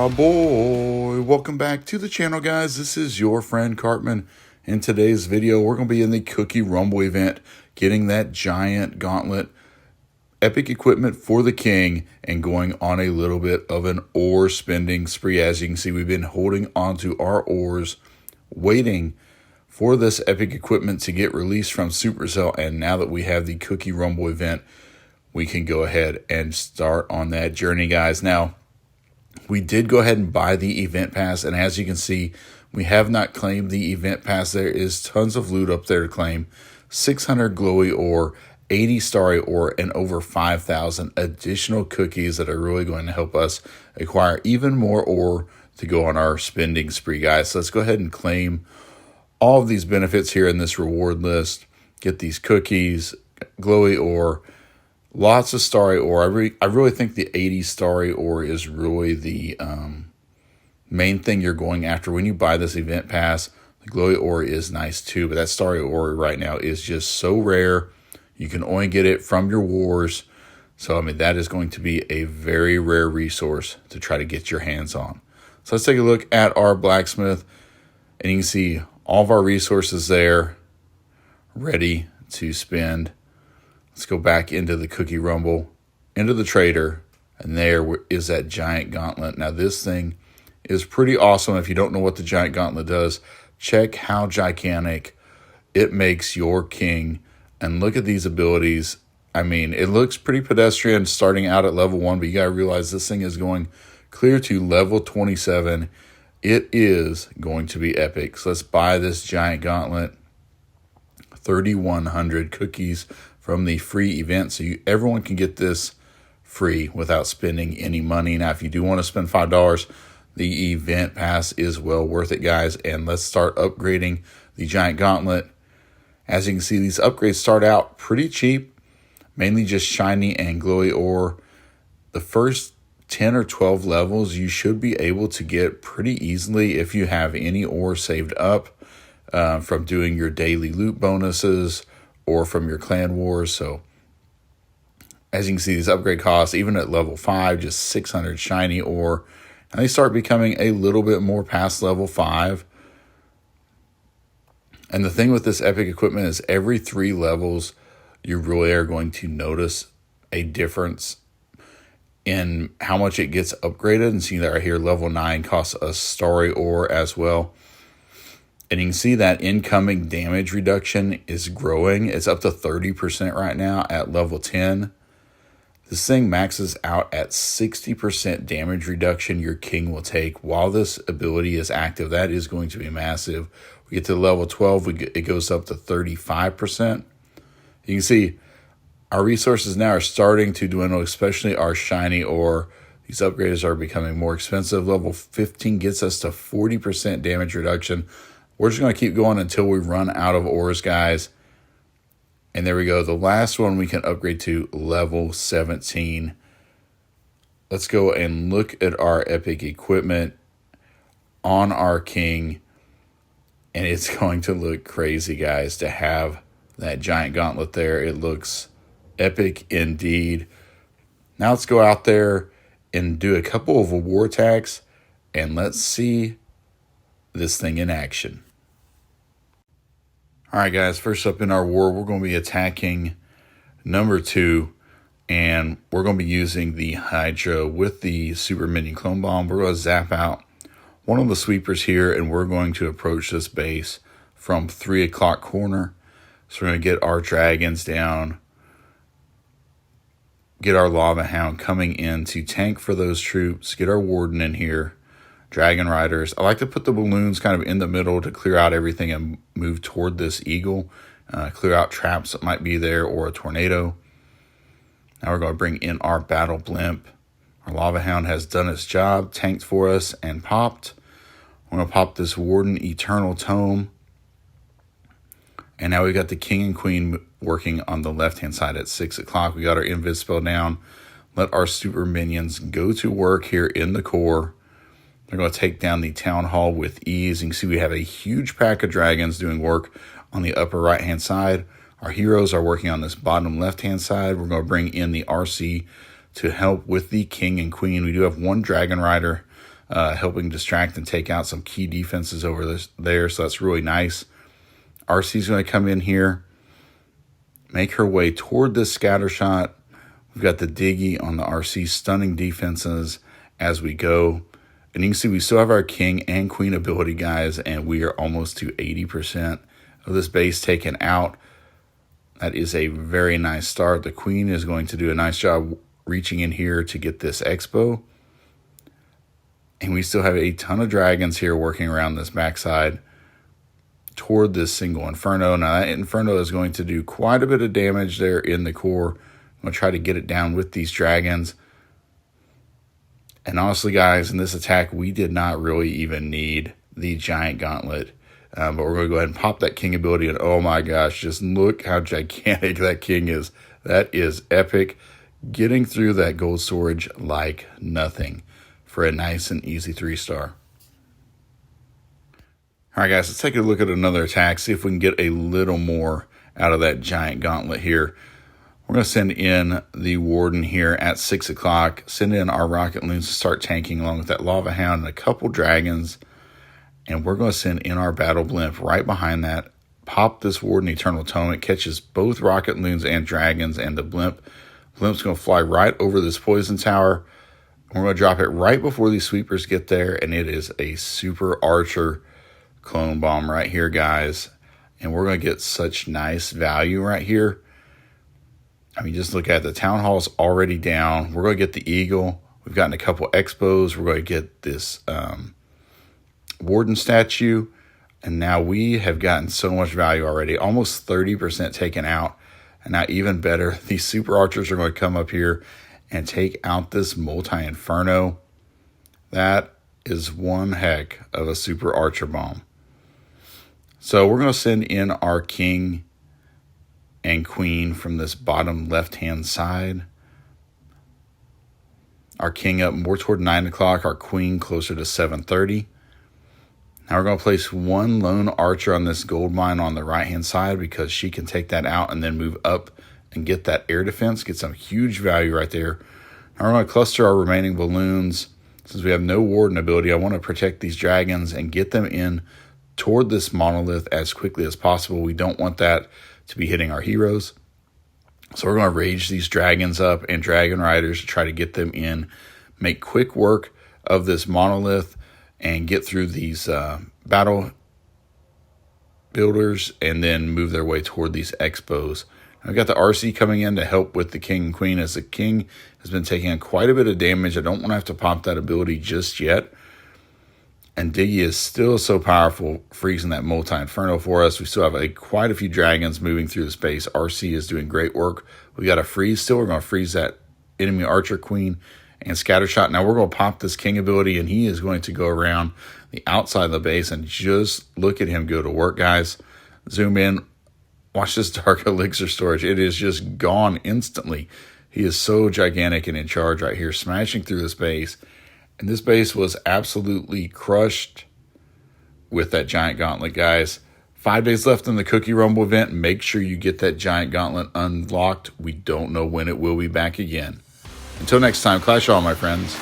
Ah, boy, welcome back to the channel, guys. This is your friend Cartman. In today's video, we're going to be in the Cookie Rumble event, getting that giant gauntlet, epic equipment for the king, and going on a little bit of an ore spending spree. As you can see, we've been holding onto our ores, waiting for this epic equipment to get released from Supercell, and now that we have the Cookie Rumble event, we can go ahead and start on that journey, guys. Now, we did go ahead and buy the event pass, and as you can see, we have not claimed the event pass. There is tons of loot up there to claim. 600 glowy ore, 80 starry ore, and over 5,000 additional cookies that are really going to help us acquire even more ore to go on our spending spree, guys. So let's go ahead and claim all of these benefits here in this reward list. Get these cookies, glowy ore, lots of starry ore. I really think the 80 starry ore is really the main thing you're going after when you buy this event pass. The glowy ore is nice too, but that starry ore right now is just so rare. You can only get it from your wars. So, I mean, that is going to be a very rare resource to try to get your hands on. So let's take a look at our blacksmith, and you can see all of our resources there ready to spend. Let's go back into the Cookie Rumble, into the trader, and there is that giant gauntlet. Now, this thing is pretty awesome. If you don't know what the giant gauntlet does, check how gigantic it makes your king. And look at these abilities. I mean, it looks pretty pedestrian starting out at level 1, but you got to realize this thing is going clear to level 27. It is going to be epic. So let's buy this giant gauntlet. 3,100 cookies from the free event, so everyone can get this free without spending any money. Now, if you do want to spend $5, the event pass is well worth it, guys. And let's start upgrading the giant gauntlet. As you can see, these upgrades start out pretty cheap, mainly just shiny and glowy ore. The first 10 or 12 levels you should be able to get pretty easily if you have any ore saved up from doing your daily loot bonuses or from your clan wars. So as you can see, these upgrade costs, even at level 5, just 600 shiny ore. And they start becoming a little bit more past level 5. And the thing with this epic equipment is every 3 levels, you really are going to notice a difference in how much it gets upgraded. And see that right here, level 9 costs us starry ore as well. And you can see that incoming damage reduction is growing. It's up to 30% right now at level 10. This thing maxes out at 60% damage reduction your king will take while this ability is active. That is going to be massive. We get to level 12, it goes up to 35%. You can see our resources now are starting to dwindle, especially our shiny ore. These upgrades are becoming more expensive. Level 15 gets us to 40% damage reduction. We're just going to keep going until we run out of ores, guys. And there we go. The last one we can upgrade to level 17. Let's go and look at our epic equipment on our king. And it's going to look crazy, guys, to have that giant gauntlet there. It looks epic indeed. Now let's go out there and do a couple of war attacks. And let's see this thing in action. All right, guys, first up in our war, we're going to be attacking number 2, and we're going to be using the Hydra with the Super Minion Clone Bomb. We're going to zap out one of the sweepers here, and we're going to approach this base from 3 o'clock corner. So we're going to get our dragons down, get our Lava Hound coming in to tank for those troops, get our Warden in here, Dragon Riders. I like to put the balloons kind of in the middle to clear out everything and move toward this eagle. Clear out traps that might be there or a tornado. Now we're going to bring in our Battle Blimp. Our Lava Hound has done its job, tanked for us, and popped. We're going to pop this Warden Eternal Tome. And now we've got the King and Queen working on the left-hand side at 6 o'clock. We got our Invis spell down. Let our super minions go to work here in the core. They're going to take down the town hall with ease. You can see we have a huge pack of dragons doing work on the upper right-hand side. Our heroes are working on this bottom left-hand side. We're going to bring in the RC to help with the king and queen. We do have one dragon rider helping distract and take out some key defenses over there. So that's really nice. RC's going to come in here, make her way toward this scatter shot. We've got the Diggy on the RC, stunning defenses as we go. And you can see we still have our king and queen ability, guys, and we are almost to 80% of this base taken out. That is a very nice start. The queen is going to do a nice job reaching in here to get this expo. And we still have a ton of dragons here working around this backside toward this single Inferno. Now, that Inferno is going to do quite a bit of damage there in the core. I'm going to try to get it down with these dragons. And honestly, guys, in this attack, we did not really even need the giant gauntlet. But we're going to go ahead and pop that king ability. And oh my gosh, just look how gigantic that king is. That is epic. Getting through that gold storage like nothing for a nice and easy 3-star. All right, guys, let's take a look at another attack, see if we can get a little more out of that giant gauntlet here. We're going to send in the Warden here at 6 o'clock, send in our Rocket Loons to start tanking along with that Lava Hound and a couple dragons. And we're going to send in our Battle Blimp right behind that. Pop this Warden Eternal Tome. It catches both Rocket Loons and dragons, and the Blimp's going to fly right over this Poison Tower. We're going to drop it right before these sweepers get there, and it is a Super Archer clone bomb right here, guys. And we're going to get such nice value right here. I mean, just look at it. The Town Hall's already down. We're going to get the Eagle. We've gotten a couple expos. We're going to get this Warden statue. And now we have gotten so much value already. Almost 30% taken out. And now even better, these Super Archers are going to come up here and take out this Multi-Inferno. That is one heck of a Super Archer bomb. So we're going to send in our king and queen from this bottom left-hand side. Our king up more toward 9 o'clock, our queen closer to 7:30. Now we're going to place one lone archer on this gold mine on the right-hand side because she can take that out and then move up and get that air defense, get some huge value right there. Now we're going to cluster our remaining balloons. Since we have no Warden ability, I want to protect these dragons and get them in toward this monolith as quickly as possible. We don't want that to be hitting our heroes. So we're going to rage these dragons up and dragon riders to try to get them in, make quick work of this monolith, and get through these battle builders and then move their way toward these expos. I've got the RC coming in to help with the king and queen, as the king has been taking quite a bit of damage. I don't want to have to pop that ability just yet. And Diggy is still so powerful, freezing that Multi-Inferno for us. We still have quite a few dragons moving through the space. RC is doing great work. We got a freeze still. We're going to freeze that enemy Archer Queen and Scattershot. Now we're going to pop this king ability, and he is going to go around the outside of the base. And just look at him go to work, guys. Zoom in. Watch this Dark Elixir storage. It is just gone instantly. He is so gigantic and in charge right here, smashing through this base. And this base was absolutely crushed with that giant gauntlet, guys. 5 days left in the Cookie Rumble event. Make sure you get that giant gauntlet unlocked. We don't know when it will be back again. Until next time, Clash on, my friends.